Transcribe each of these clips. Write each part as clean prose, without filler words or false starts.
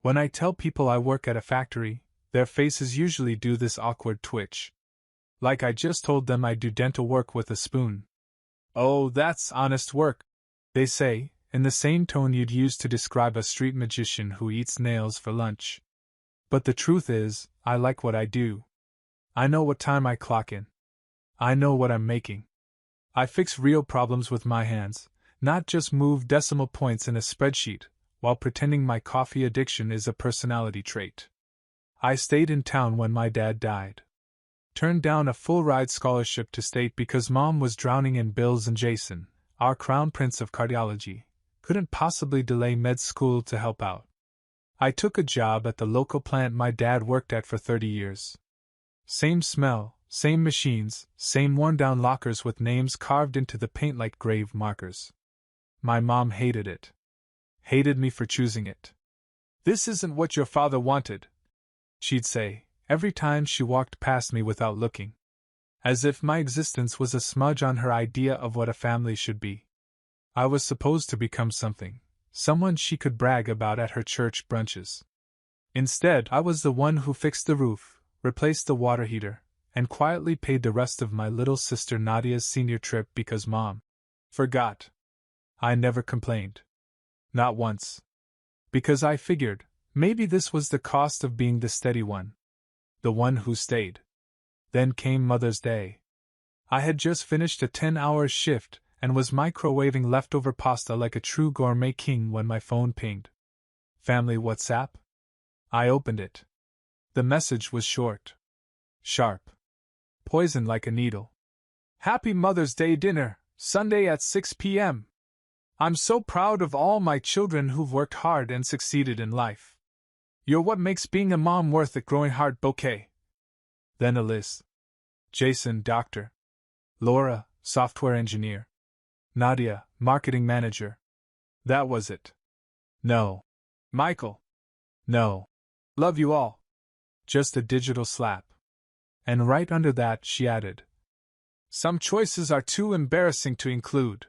When I tell people I work at a factory, their faces usually do this awkward twitch. Like I just told them I do dental work with a spoon. "Oh, that's honest work," they say, in the same tone you'd use to describe a street magician who eats nails for lunch. But the truth is, I like what I do. I know what time I clock in. I know what I'm making. I fix real problems with my hands, not just move decimal points in a spreadsheet, while pretending my coffee addiction is a personality trait. I stayed in town when my dad died. Turned down a full-ride scholarship to state because Mom was drowning in bills and Jason, our crown prince of cardiology, couldn't possibly delay med school to help out. I took a job at the local plant my dad worked at for 30 years. Same smell, same machines, same worn-down lockers with names carved into the paint like grave markers. My mom hated it. Hated me for choosing it. "This isn't what your father wanted," she'd say, every time she walked past me without looking. As if my existence was a smudge on her idea of what a family should be. I was supposed to become something, someone she could brag about at her church brunches. Instead, I was the one who fixed the roof, replaced the water heater, and quietly paid the rest of my little sister Nadia's senior trip because Mom forgot. I never complained. Not once. Because I figured, maybe this was the cost of being the steady one. The one who stayed. Then came Mother's Day. I had just finished a 10-hour shift and was microwaving leftover pasta like a true gourmet king when my phone pinged. "Family WhatsApp?" I opened it. The message was short. Sharp. Poison like a needle. "Happy Mother's Day dinner, Sunday at 6 p.m. I'm so proud of all my children who've worked hard and succeeded in life. You're what makes being a mom worth it. Growing heart bouquet." Then a list. Jason, doctor. Laura, software engineer. Nadia, marketing manager. That was it. No. Michael. No. Love you all. Just a digital slap. And right under that she added, "Some choices are too embarrassing to include.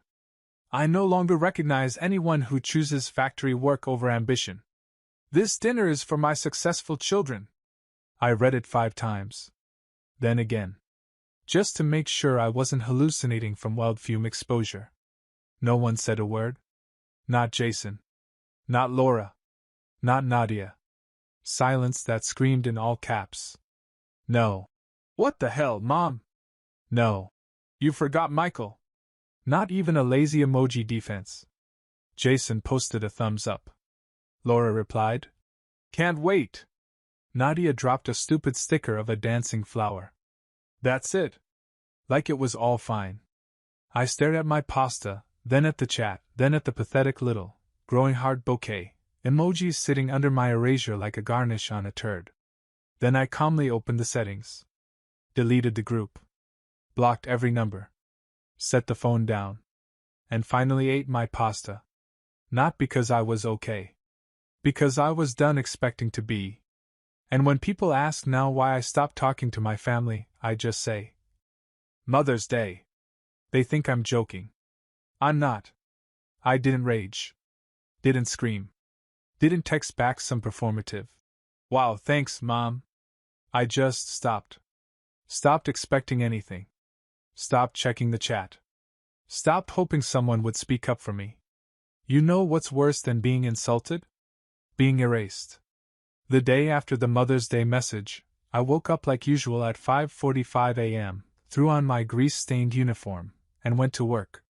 I no longer recognize anyone who chooses factory work over ambition. This dinner is for my successful children." I read it 5 times. Then again. Just to make sure I wasn't hallucinating from weld fume exposure. No one said a word. Not Jason. Not Laura. Not Nadia. Silence that screamed in all caps. "No." "What the hell, Mom?" "No. You forgot Michael." Not even a lazy emoji defense. Jason posted a thumbs up. Laura replied, "Can't wait." Nadia dropped a stupid sticker of a dancing flower. That's it. Like it was all fine. I stared at my pasta, then at the chat, then at the pathetic little, growing heart bouquet, emojis sitting under my erasure like a garnish on a turd. Then I calmly opened the settings. Deleted the group. Blocked every number. Set the phone down. And finally ate my pasta. Not because I was okay. Because I was done expecting to be. And when people ask now why I stopped talking to my family, I just say, "Mother's Day." They think I'm joking. I'm not. I didn't rage. Didn't scream. Didn't text back some performative, "Wow, thanks, Mom." I just stopped. Stopped expecting anything. Stopped checking the chat. Stopped hoping someone would speak up for me. You know what's worse than being insulted? Being erased. The day after the Mother's Day message, I woke up like usual at 5:45 a.m., threw on my grease-stained uniform, and went to work.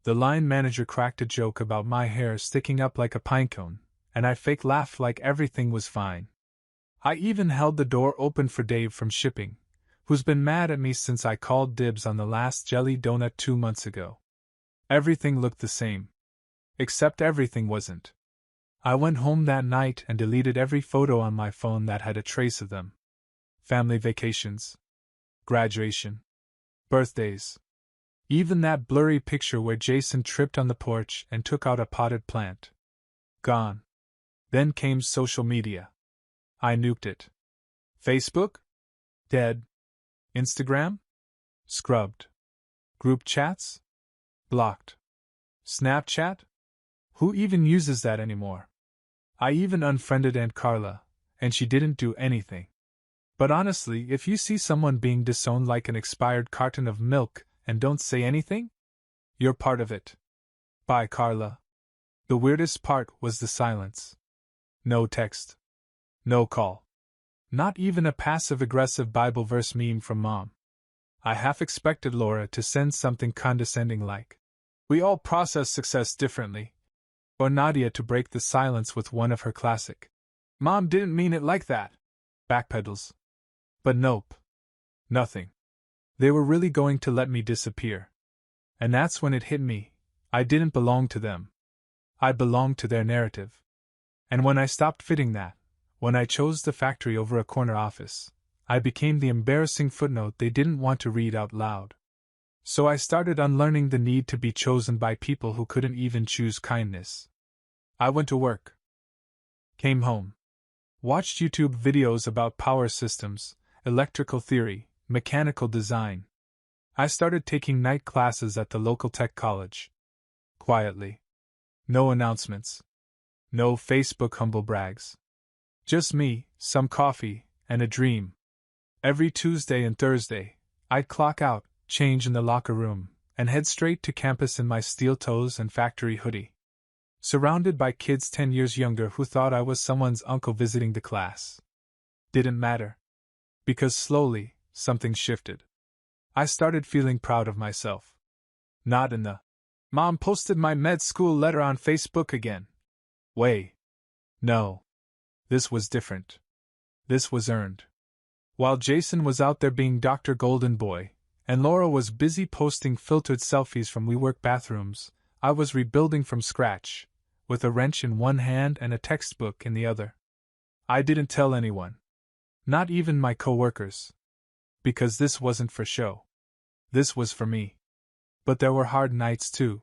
The line manager cracked a joke about my hair sticking up like a pinecone, and I fake laughed like everything was fine. I even held the door open for Dave from shipping, who's been mad at me since I called dibs on the last jelly donut 2 months ago. Everything looked the same. Except everything wasn't. I went home that night and deleted every photo on my phone that had a trace of them. Family vacations. Graduation. Birthdays. Even that blurry picture where Jason tripped on the porch and took out a potted plant. Gone. Then came social media. I nuked it. Facebook? Dead. Instagram? Scrubbed. Group chats? Blocked. Snapchat? Who even uses that anymore? I even unfriended Aunt Carla, and she didn't do anything. But honestly, if you see someone being disowned like an expired carton of milk and don't say anything, you're part of it. Bye, Carla. The weirdest part was the silence. No text. No call. Not even a passive-aggressive Bible verse meme from Mom. I half expected Laura to send something condescending like, "We all process success differently," or Nadia to break the silence with one of her classic, "Mom didn't mean it like that," backpedals. But nope. Nothing. They were really going to let me disappear. And that's when it hit me. I didn't belong to them. I belonged to their narrative. And when I stopped fitting that, when I chose the factory over a corner office, I became the embarrassing footnote they didn't want to read out loud. So I started unlearning the need to be chosen by people who couldn't even choose kindness. I went to work. Came home. Watched YouTube videos about power systems, electrical theory, mechanical design. I started taking night classes at the local tech college. Quietly. No announcements. No Facebook humble brags. Just me, some coffee, and a dream. Every Tuesday and Thursday, I'd clock out, change in the locker room, and head straight to campus in my steel toes and factory hoodie. Surrounded by kids 10 years younger who thought I was someone's uncle visiting the class. Didn't matter. Because slowly, something shifted. I started feeling proud of myself. Not in the, "Mom posted my med school letter on Facebook again" way. No. This was different. This was earned. While Jason was out there being Dr. Golden Boy, and Laura was busy posting filtered selfies from WeWork bathrooms, I was rebuilding from scratch, with a wrench in one hand and a textbook in the other. I didn't tell anyone. Not even my coworkers. Because this wasn't for show. This was for me. But there were hard nights too.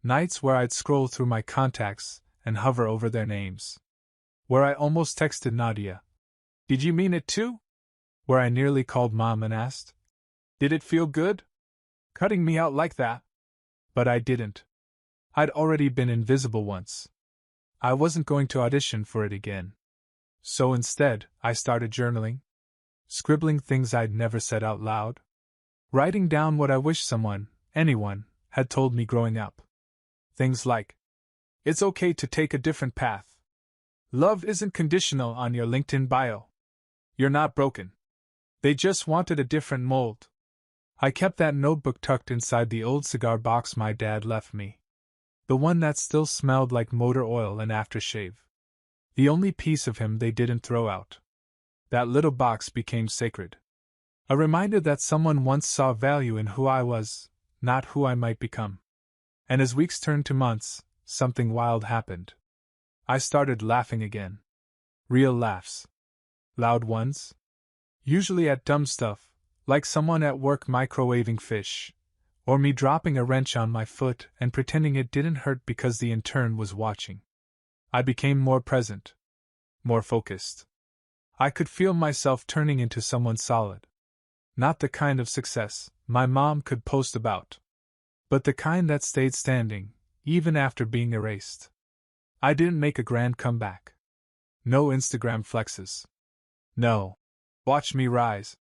Nights where I'd scroll through my contacts and hover over their names. Where I almost texted Nadia, "Did you mean it too?" Where I nearly called Mom and asked, "Did it feel good? Cutting me out like that?" But I didn't. I'd already been invisible once. I wasn't going to audition for it again. So instead, I started journaling. Scribbling things I'd never said out loud. Writing down what I wish someone, anyone, had told me growing up. Things like, "It's okay to take a different path. Love isn't conditional on your LinkedIn bio. You're not broken. They just wanted a different mold." I kept that notebook tucked inside the old cigar box my dad left me. The one that still smelled like motor oil and aftershave. The only piece of him they didn't throw out. That little box became sacred. A reminder that someone once saw value in who I was, not who I might become. And as weeks turned to months, something wild happened. I started laughing again. Real laughs. Loud ones. Usually at dumb stuff, like someone at work microwaving fish, or me dropping a wrench on my foot and pretending it didn't hurt because the intern was watching. I became more present. More focused. I could feel myself turning into someone solid. Not the kind of success my mom could post about, but the kind that stayed standing, even after being erased. I didn't make a grand comeback. No Instagram flexes. No. Watch me rise.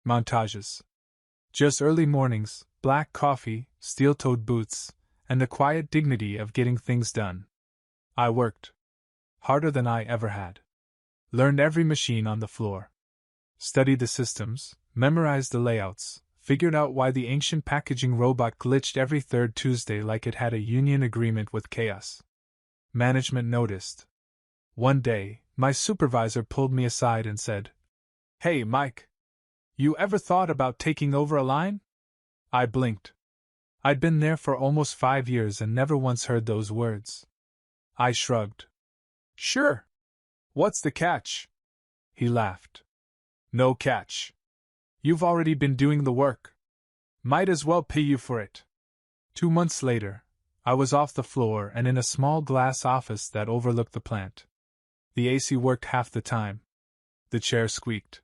Montages. Just early mornings, black coffee, steel-toed boots, and the quiet dignity of getting things done. I worked. Harder than I ever had. Learned every machine on the floor. Studied the systems, memorized the layouts, figured out why the ancient packaging robot glitched every third Tuesday like it had a union agreement with chaos. Management noticed. One day, my supervisor pulled me aside and said, "Hey, Mike. You ever thought about taking over a line?" I blinked. I'd been there for almost 5 years and never once heard those words. I shrugged. "Sure. What's the catch?" He laughed. "No catch. You've already been doing the work. Might as well pay you for it." 2 months later, I was off the floor and in a small glass office that overlooked the plant. The AC worked half the time. The chair squeaked.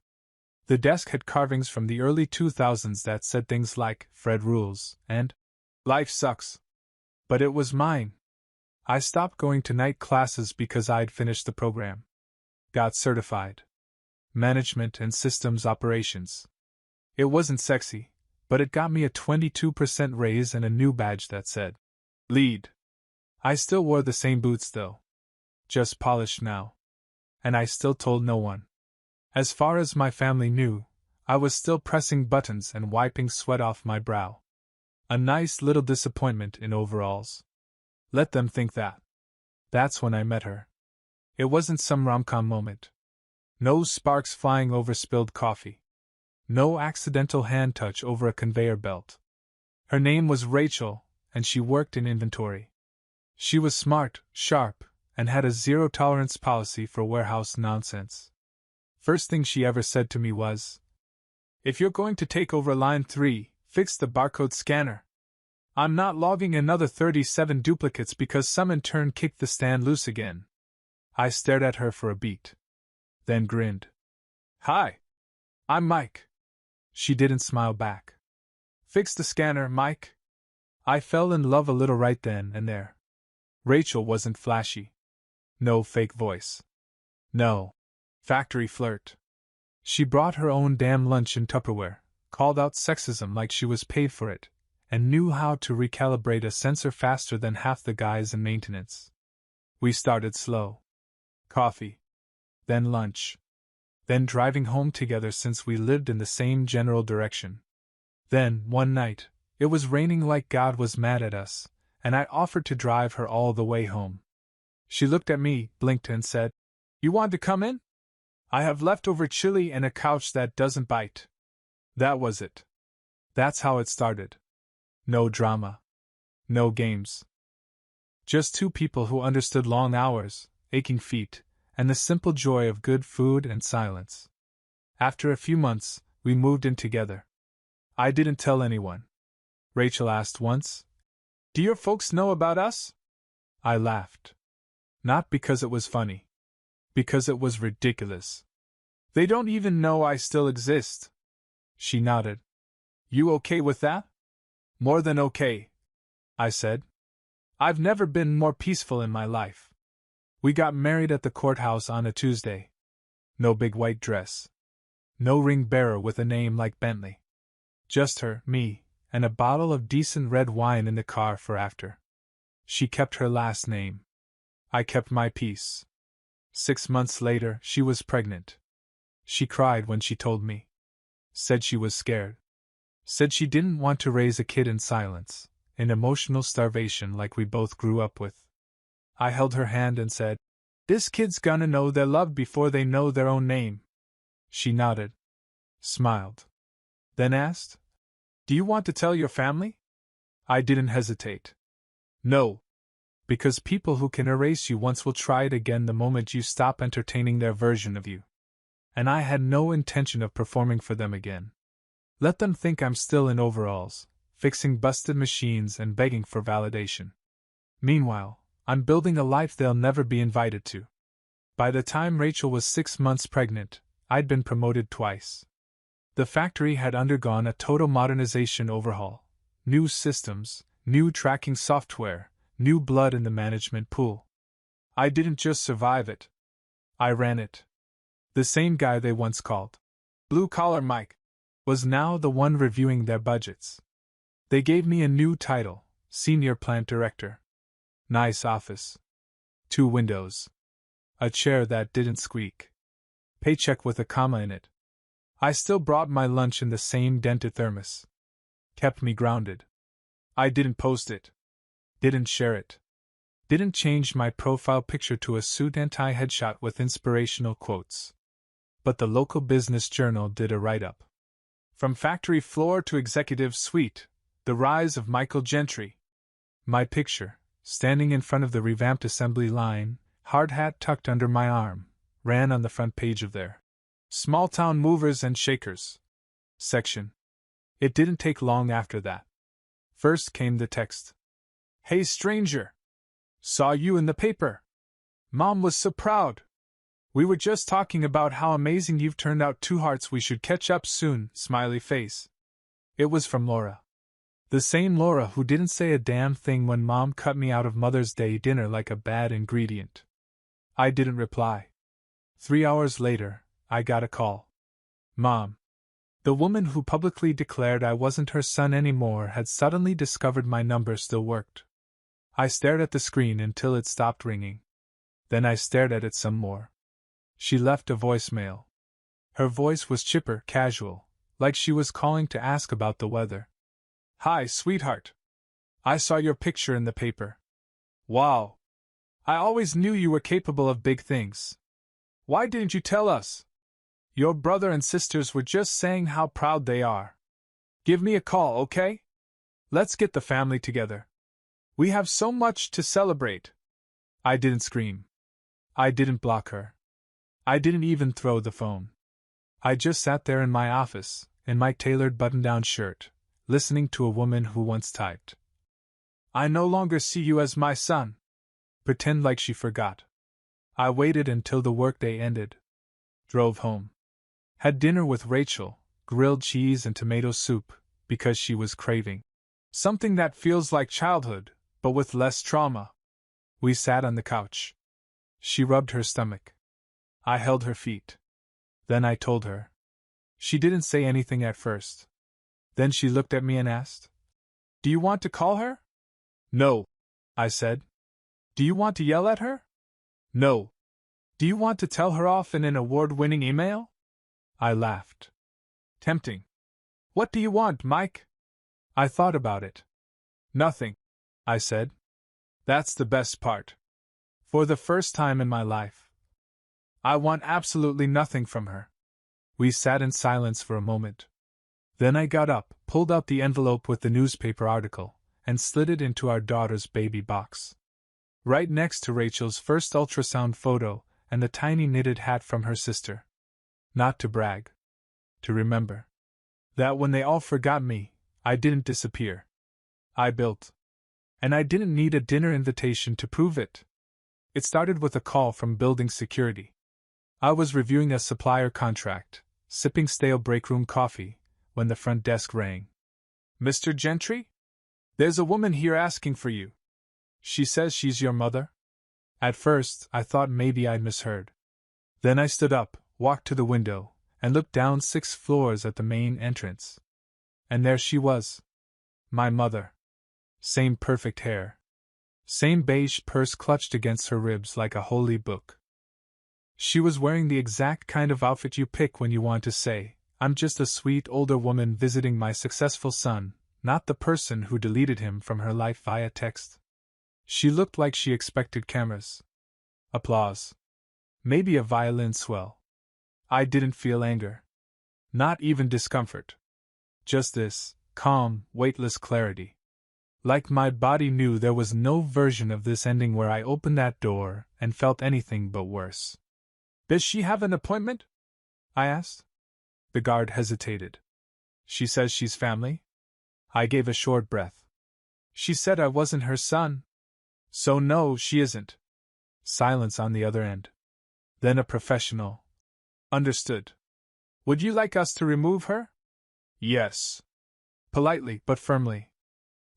The desk had carvings from the early 2000s that said things like, "Fred rules," and "Life sucks." But it was mine. I stopped going to night classes because I'd finished the program. Got certified. Management and systems operations. It wasn't sexy, but it got me a 22% raise and a new badge that said, Lead. I still wore the same boots though. Just polished now. And I still told no one. As far as my family knew, I was still pressing buttons and wiping sweat off my brow. A nice little disappointment in overalls. Let them think that. That's when I met her. It wasn't some rom-com moment. No sparks flying over spilled coffee. No accidental hand touch over a conveyor belt. Her name was Rachel, and she worked in inventory. She was smart, sharp, and had a zero-tolerance policy for warehouse nonsense. First thing she ever said to me was, "If you're going to take over line 3, fix the barcode scanner. I'm not logging another 37 duplicates because some intern kicked the stand loose again." I stared at her for a beat. Then grinned. "Hi. I'm Mike." She didn't smile back. "Fix the scanner, Mike." I fell in love a little right then and there. Rachel wasn't flashy. No fake voice. No factory flirt. She brought her own damn lunch in Tupperware, called out sexism like she was paid for it, and knew how to recalibrate a sensor faster than half the guys in maintenance. We started slow. Coffee. Then lunch. Then driving home together since we lived in the same general direction. Then, one night, it was raining like God was mad at us, and I offered to drive her all the way home. She looked at me, blinked, and said, "You want to come in? I have leftover chili and a couch that doesn't bite." That was it. That's how it started. No drama. No games. Just two people who understood long hours, aching feet, and the simple joy of good food and silence. After a few months, we moved in together. I didn't tell anyone. Rachel asked once, "Do your folks know about us?" I laughed. Not because it was funny. Because it was ridiculous. "They don't even know I still exist." She nodded. "You okay with that?" "More than okay," I said. "I've never been more peaceful in my life." We got married at the courthouse on a Tuesday. No big white dress. No ring bearer with a name like Bentley. Just her, me, and a bottle of decent red wine in the car for after. She kept her last name. I kept my peace. 6 months later, she was pregnant. She cried when she told me. Said she was scared. Said she didn't want to raise a kid in silence, in emotional starvation like we both grew up with. I held her hand and said, "This kid's gonna know they're loved before they know their own name." She nodded. Smiled. Then asked, "Do you want to tell your family?" I didn't hesitate. No. Because people who can erase you once will try it again the moment you stop entertaining their version of you. And I had no intention of performing for them again. Let them think I'm still in overalls, fixing busted machines and begging for validation. Meanwhile, I'm building a life they'll never be invited to. By the time Rachel was 6 months pregnant, I'd been promoted twice. The factory had undergone a total modernization overhaul. New systems, new tracking software, new blood in the management pool. I didn't just survive it. I ran it. The same guy they once called Blue Collar Mike was now the one reviewing their budgets. They gave me a new title, Senior Plant Director. Nice office. 2 windows. A chair that didn't squeak. Paycheck with a comma in it. I still brought my lunch in the same dented thermos. Kept me grounded. I didn't post it. Didn't share it. Didn't change my profile picture to a suit and tie headshot with inspirational quotes. But the local business journal did a write-up. From factory floor to executive suite, the rise of Michael Gentry. My picture, standing in front of the revamped assembly line, hard hat tucked under my arm, ran on the front page of their Small-Town Movers and Shakers section. It didn't take long after that. First came the text. "Hey stranger! Saw you in the paper. Mom was so proud. We were just talking about how amazing you've turned out. 2 hearts. We should catch up soon, smiley face." It was from Laura. The same Laura who didn't say a damn thing when Mom cut me out of Mother's Day dinner like a bad ingredient. I didn't reply. 3 hours later, I got a call. Mom. The woman who publicly declared I wasn't her son anymore had suddenly discovered my number still worked. I stared at the screen until it stopped ringing. Then I stared at it some more. She left a voicemail. Her voice was chipper, casual, like she was calling to ask about the weather. Hi, sweetheart. I saw your picture in the paper. Wow. I always knew you were capable of big things. Why didn't you tell us? Your brother and sisters were just saying how proud they are. Give me a call, okay? Let's get the family together. We have so much to celebrate. I didn't scream. I didn't block her. I didn't even throw the phone. I just sat there in my office, in my tailored button-down shirt, listening to a woman who once typed, I no longer see you as my son. Pretend like she forgot. I waited until the workday ended. Drove home. Had dinner with Rachel, grilled cheese and tomato soup, because she was craving something that feels like childhood, but with less trauma. We sat on the couch. She rubbed her stomach. I held her feet. Then I told her. She didn't say anything at first. Then she looked at me and asked, Do you want to call her? No, I said. Do you want to yell at her? No. Do you want to tell her off in an award-winning email? I laughed. Tempting. What do you want, Mike? I thought about it. Nothing, I said. That's the best part. For the first time in my life, I want absolutely nothing from her. We sat in silence for a moment. Then I got up, pulled out the envelope with the newspaper article, and slid it into our daughter's baby box. Right next to Rachel's first ultrasound photo and the tiny knitted hat from her sister. Not to brag. To remember. That when they all forgot me, I didn't disappear. I built. And I didn't need a dinner invitation to prove it. It started with a call from building security. I was reviewing a supplier contract, sipping stale breakroom coffee, when the front desk rang. Mr. Gentry? There's a woman here asking for you. She says she's your mother? At first, I thought maybe I'd misheard. Then I stood up, walked to the window, and looked down 6 floors at the main entrance. And there she was. My mother. Same perfect hair. Same beige purse clutched against her ribs like a holy book. She was wearing the exact kind of outfit you pick when you want to say, I'm just a sweet older woman visiting my successful son, not the person who deleted him from her life via text. She looked like she expected cameras. Applause. Maybe a violin swell. I didn't feel anger. Not even discomfort. Just this, calm, weightless clarity. Like my body knew there was no version of this ending where I opened that door and felt anything but worse. Does she have an appointment? I asked. The guard hesitated. She says she's family? I gave a short breath. She said I wasn't her son. So no, she isn't. Silence on the other end. Then a professional. Understood. Would you like us to remove her? Yes. Politely but firmly.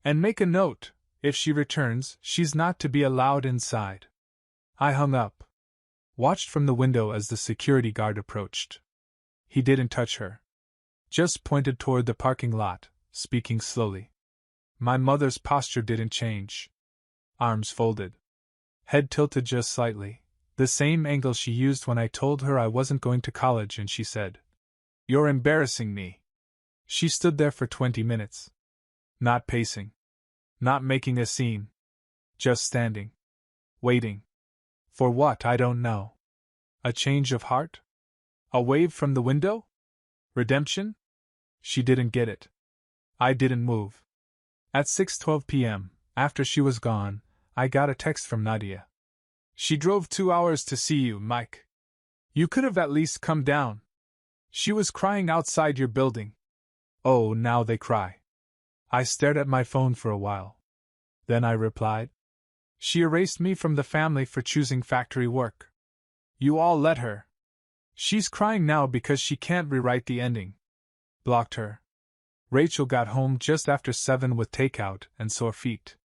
And make a note, if she returns, she's not to be allowed inside. I hung up. Watched from the window as the security guard approached. He didn't touch her. Just pointed toward the parking lot, speaking slowly. My mother's posture didn't change. Arms folded. Head tilted just slightly, the same angle she used when I told her I wasn't going to college and she said, You're embarrassing me. She stood there for 20 minutes. Not pacing. Not making a scene. Just standing. Waiting. For what, I don't know. A change of heart? A wave from the window? Redemption? She didn't get it. I didn't move. At 6:12 p.m., after she was gone, I got a text from Nadia. She drove 2 hours to see you, Mike. You could have at least come down. She was crying outside your building. Oh, now they cry. I stared at my phone for a while. Then I replied. She erased me from the family for choosing factory work. You all let her. She's crying now because she can't rewrite the ending. Blocked her. Rachel got home just after 7 with takeout and sore feet.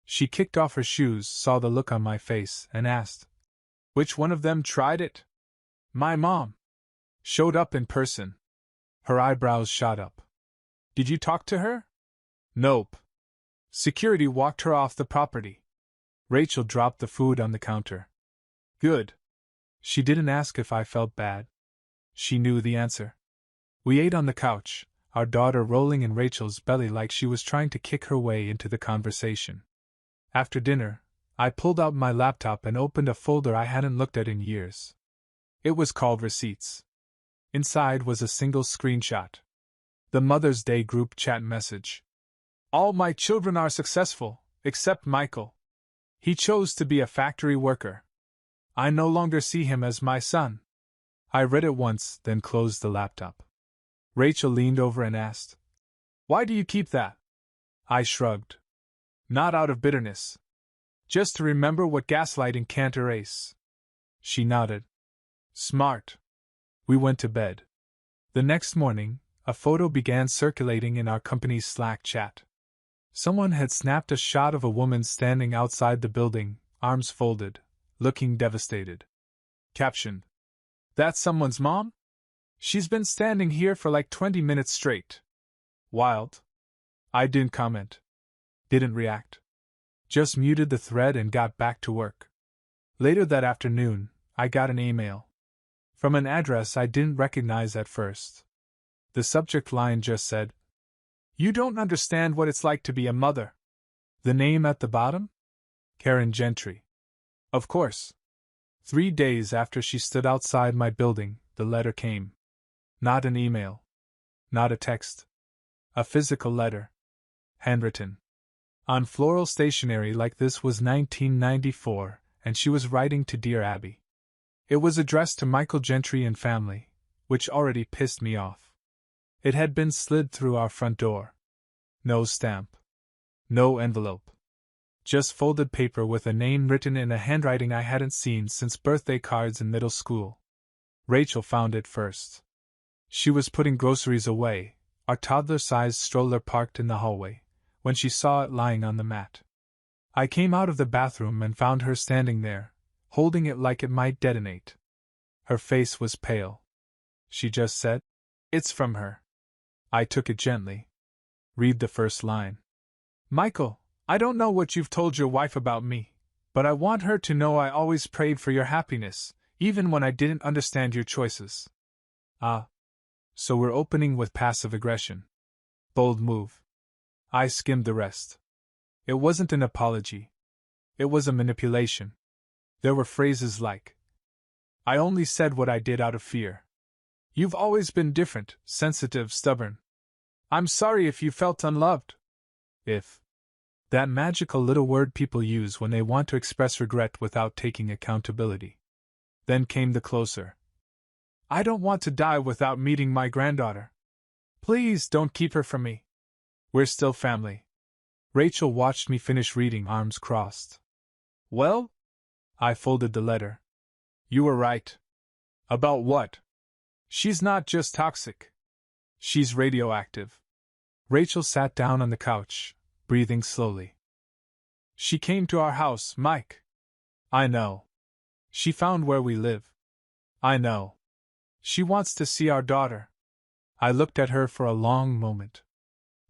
She kicked off her shoes, saw the look on my face, and asked, "Which one of them tried it?" "My mom. Showed up in person." Her eyebrows shot up. "Did you talk to her?" "Nope. Security walked her off the property." Rachel dropped the food on the counter. "Good." She didn't ask if I felt bad. She knew the answer. We ate on the couch, our daughter rolling in Rachel's belly like she was trying to kick her way into the conversation. After dinner, I pulled out my laptop and opened a folder I hadn't looked at in years. It was called Receipts. Inside was a single screenshot. The Mother's Day group chat message. "All my children are successful, except Michael. He chose to be a factory worker. I no longer see him as my son." I read it once, then closed the laptop. Rachel leaned over and asked, "Why do you keep that?" I shrugged. "Not out of bitterness. Just to remember what gaslighting can't erase." She nodded. "Smart." We went to bed. The next morning, a photo began circulating in our company's Slack chat. Someone had snapped a shot of a woman standing outside the building, arms folded, looking devastated. Caption: "That's someone's mom? She's been standing here for like 20 minutes straight. Wild." I didn't comment. Didn't react. Just muted the thread and got back to work. Later that afternoon, I got an email. From an address I didn't recognize at first. The subject line just said, "You don't understand what it's like to be a mother." The name at the bottom? Karen Gentry. Of course. 3 days after she stood outside my building, the letter came. Not an email. Not a text. A physical letter. Handwritten. On floral stationery like this was 1994, and she was writing to Dear Abby. It was addressed to Michael Gentry and family, which already pissed me off. It had been slid through our front door. No stamp. No envelope. Just folded paper with a name written in a handwriting I hadn't seen since birthday cards in middle school. Rachel found it first. She was putting groceries away, our toddler-sized stroller parked in the hallway, when she saw it lying on the mat. I came out of the bathroom and found her standing there, holding it like it might detonate. Her face was pale. She just said, "It's from her." I took it gently. Read the first line. "Michael, I don't know what you've told your wife about me, but I want her to know I always prayed for your happiness, even when I didn't understand your choices." Ah. So we're opening with passive aggression. Bold move. I skimmed the rest. It wasn't an apology. It was a manipulation. There were phrases like, "I only said what I did out of fear. You've always been different, sensitive, stubborn. I'm sorry if you felt unloved." If. That magical little word people use when they want to express regret without taking accountability. Then came the closer. "I don't want to die without meeting my granddaughter. Please don't keep her from me. We're still family." Rachel watched me finish reading, arms crossed. "Well?" I folded the letter. "You were right." "About what?" "She's not just toxic. She's radioactive." Rachel sat down on the couch, breathing slowly. "She came to our house, Mike." "I know." "She found where we live." "I know." "She wants to see our daughter." I looked at her for a long moment.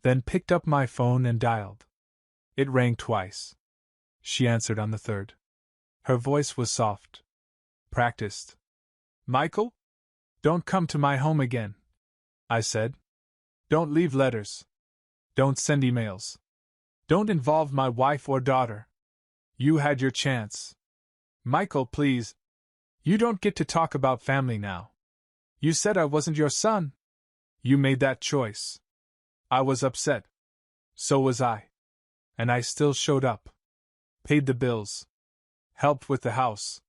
Then picked up my phone and dialed. It rang twice. She answered on the third. Her voice was soft. Practiced. "Michael? Don't come to my home again," I said. "Don't leave letters. Don't send emails. Don't involve my wife or daughter. You had your chance. Michael, please. You don't get to talk about family now. You said I wasn't your son. You made that choice." I was upset. So was I. And I still showed up. Paid the bills. Helped with the house.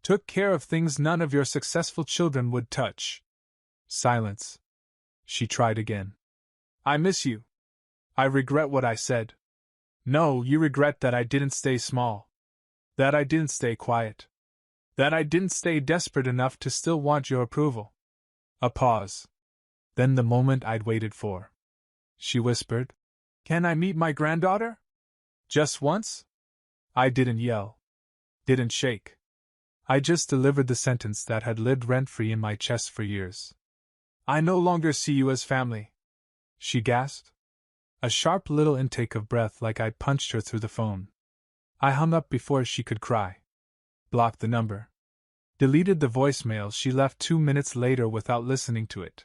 Took care of things none of your successful children would touch. Silence. She tried again. "I miss you. I regret what I said." "No, you regret that I didn't stay small. That I didn't stay quiet. That I didn't stay desperate enough to still want your approval." A pause. Then the moment I'd waited for. she whispered. Can I meet my granddaughter? Just once? I didn't yell. Didn't shake. I just delivered the sentence that had lived rent-free in my chest for years. I no longer see you as family, she gasped. A sharp little intake of breath like I'd punched her through the phone. I hung up before she could cry. Blocked the number. Deleted the voicemail she left 2 minutes later without listening to it.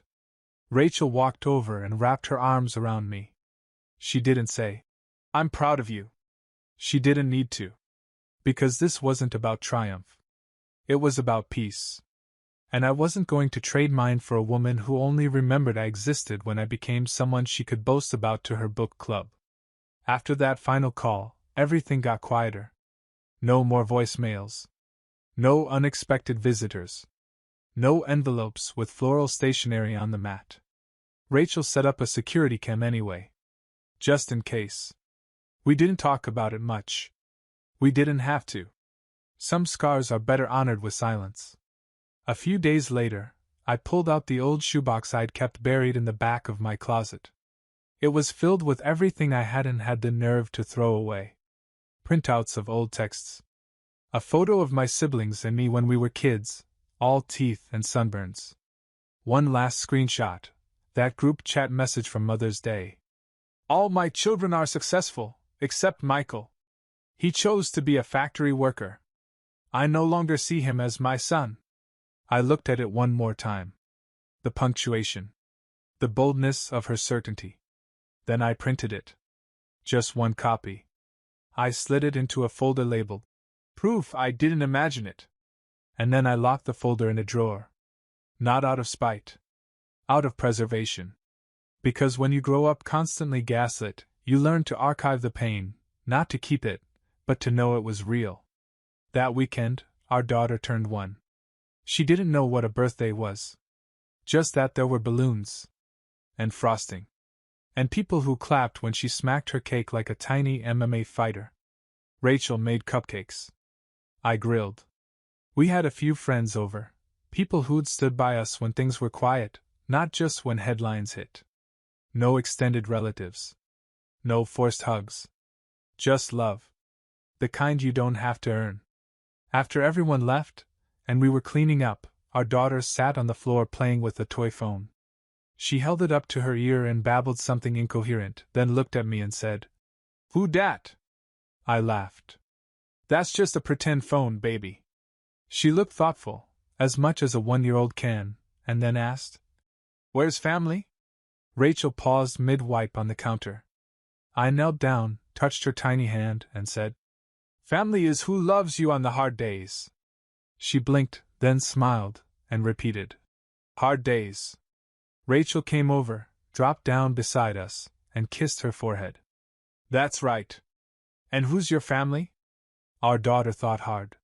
Rachel walked over and wrapped her arms around me. She didn't say, I'm proud of you. She didn't need to. Because this wasn't about triumph. It was about peace. And I wasn't going to trade mine for a woman who only remembered I existed when I became someone she could boast about to her book club. After that final call, everything got quieter. No more voicemails. No unexpected visitors. No envelopes with floral stationery on the mat. Rachel set up a security cam anyway. Just in case. We didn't talk about it much. We didn't have to. Some scars are better honored with silence. A few days later, I pulled out the old shoebox I'd kept buried in the back of my closet. It was filled with everything I hadn't had the nerve to throw away. Printouts of old texts. A photo of my siblings and me when we were kids, all teeth and sunburns. One last screenshot, that group chat message from Mother's Day. All my children are successful, except Michael. He chose to be a factory worker. I no longer see him as my son. I looked at it one more time. The punctuation. The boldness of her certainty. Then I printed it. Just one copy. I slid it into a folder labeled Proof I Didn't Imagine It. And then I locked the folder in a drawer. Not out of spite. Out of preservation. Because when you grow up constantly gaslit, you learn to archive the pain, not to keep it, but to know it was real. That weekend, our daughter turned 1. She didn't know what a birthday was. Just that there were balloons. And frosting. And people who clapped when she smacked her cake like a tiny MMA fighter. Rachel made cupcakes. I grilled. We had a few friends over, people who'd stood by us when things were quiet, not just when headlines hit. No extended relatives. No forced hugs. Just love. The kind you don't have to earn. After everyone left, and we were cleaning up, our daughter sat on the floor playing with a toy phone. She held it up to her ear and babbled something incoherent, then looked at me and said, "Who dat?" I laughed. "That's just a pretend phone, baby." She looked thoughtful, as much as a 1-year-old can, and then asked, "Where's family?" Rachel paused mid-wipe on the counter. I knelt down, touched her tiny hand, and said, "Family is who loves you on the hard days." She blinked, then smiled, and repeated, "Hard days." Rachel came over, dropped down beside us, and kissed her forehead. "That's right. And who's your family?" Our daughter thought hard.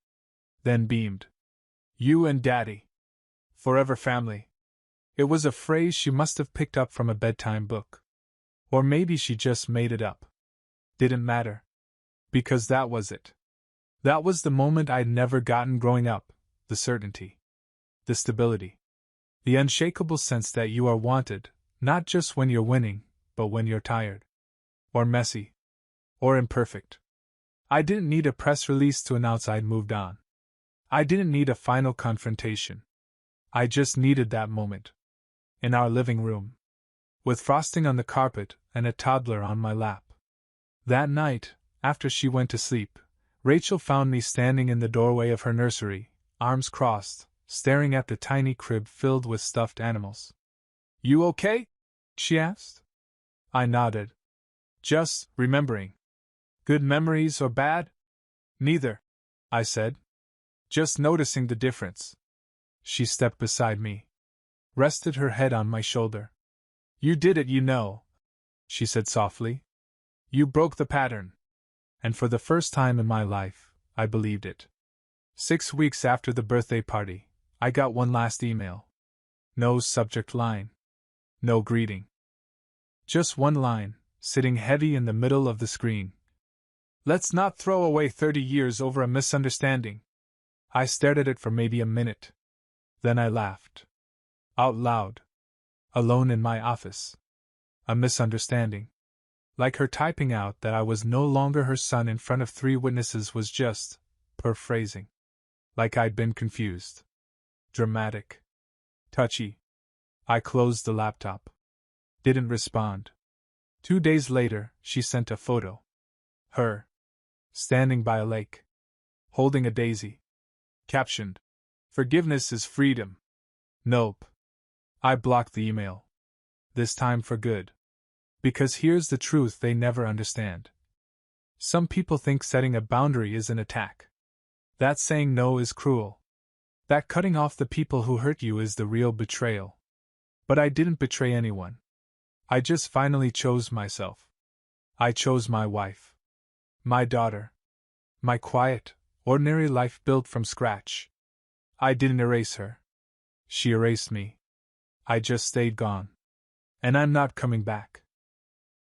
Then beamed. "You and Daddy. Forever family." It was a phrase she must have picked up from a bedtime book. Or maybe she just made it up. Didn't matter. Because that was it. That was the moment I'd never gotten growing up, the certainty. The stability. The unshakable sense that you are wanted, not just when you're winning, but when you're tired. Or messy. Or imperfect. I didn't need a press release to announce I'd moved on. I didn't need a final confrontation. I just needed that moment. In our living room. With frosting on the carpet and a toddler on my lap. That night, after she went to sleep, Rachel found me standing in the doorway of her nursery, arms crossed, staring at the tiny crib filled with stuffed animals. "You okay?" she asked. I nodded. "Just remembering." "Good memories or bad?" "Neither," I said. "Just noticing the difference." She stepped beside me. Rested her head on my shoulder. "You did it, you know," she said softly. "You broke the pattern." And for the first time in my life, I believed it. 6 weeks after the birthday party, I got one last email. No subject line. No greeting. Just one line, sitting heavy in the middle of the screen. "Let's not throw away 30 years over a misunderstanding." I stared at it for maybe a minute. Then I laughed. Out loud. Alone in my office. A misunderstanding. Like her typing out that I was no longer her son in front of 3 witnesses was just paraphrasing. Like I'd been confused. Dramatic. Touchy. I closed the laptop. Didn't respond. 2 days later, she sent a photo. Her. Standing by a lake. Holding a daisy. Captioned. Forgiveness is freedom. Nope. I blocked the email. This time for good. Because here's the truth they never understand. Some people think setting a boundary is an attack. That saying no is cruel. That cutting off the people who hurt you is the real betrayal. But I didn't betray anyone. I just finally chose myself. I chose my wife. My daughter. My quiet, ordinary life built from scratch. I didn't erase her. She erased me. I just stayed gone. And I'm not coming back.